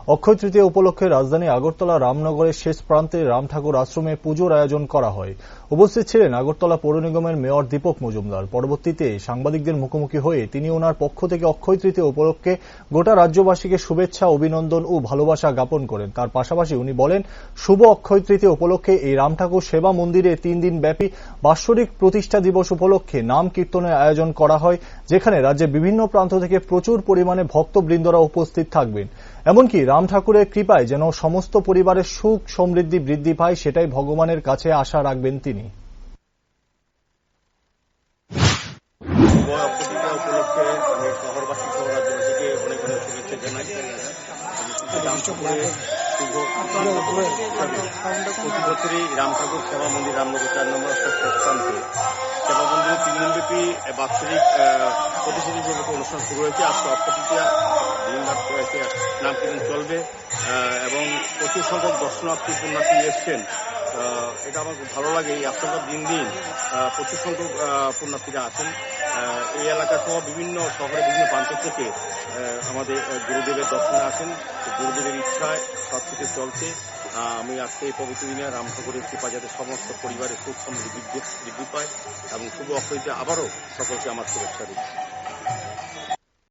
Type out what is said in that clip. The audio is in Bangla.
অক্ষয় তৃতীয়া উপলক্ষে রাজধানী আগরতলা রামনগরের শেষ প্রান্তে রাম ঠাকুর আশ্রমে পুজোর আয়োজন করা হয়। উপস্থিত ছিলেন আগরতলা পৌর নিগমের মেয়র দীপক মজুমদার। পরবর্তীতে সাংবাদিকদের মুখোমুখি হয়ে তিনি ওনার পক্ষ থেকে অক্ষয় তৃতীয়া উপলক্ষে গোটা রাজ্যবাসীকে শুভেচ্ছা, অভিনন্দন ও ভালোবাসা জ্ঞাপন করেন। তার পাশাপাশি উনি বলেন, শুভ অক্ষয় তৃতীয়া উপলক্ষে এই রাম ঠাকুর সেবা মন্দিরে 3 দিন ব্যাপী বাৎসরিক প্রতিষ্ঠা দিবস উপলক্ষে নাম কীর্তনের আয়োজন করা হয়, যেখানে রাজ্যের বিভিন্ন প্রান্ত থেকে প্রচুর পরিমাণে ভক্তবৃন্দরা উপস্থিত থাকবেন। এমনকি রাম ঠাকুরের কৃপায় যেন সমস্ত পরিবারের সুখ সমৃদ্ধি বৃদ্ধি পায়, সেটাই ভগবানের কাছে আশা রাখবেন তিনি। উপলক্ষে আমি শহরবাসী সহ রাজ্যবাসীকে অনেক অনেক শুভেচ্ছা জানাই। প্রতি বছরই রাম ঠাকুর সেবা মন্দির রামনগর 4 নম্বর প্রান্তে সেবা মন্দিরে 3 দিনব্যাপী বাৎসরিক প্রতিষ্ঠা দিবস অনুষ্ঠান শুরু হয়েছে। আজকে অক্ষয় তৃতীয়া দিনরাত নাম কীর্তন চলবে এবং প্রচুর সংখ্যক দর্শনার্থী পুণ্যার্থী এসছেন। এটা আমার খুব ভালো লাগে। এই আশ্রমটা দিন দিন প্রচুর সংখ্যক পুণ্যার্থীরা আছেন। এই এলাকা সহ বিভিন্ন শহরের বিভিন্ন প্রান্ত থেকে আমাদের গুরুদেবের দর্শনে আসেন। গুরুদেবের ইচ্ছায় সব কিছু চলছে। আমি আজকে এই পবিত্র দিনে রাম ঠাকুরের কৃপা যাতে সমস্ত পরিবারের সুখ সমৃদ্ধি বৃদ্ধি পায় এবং শুভ অক্ষয় তৃতীয়া আবারও সকলকে আমার শুভেচ্ছা দিচ্ছি।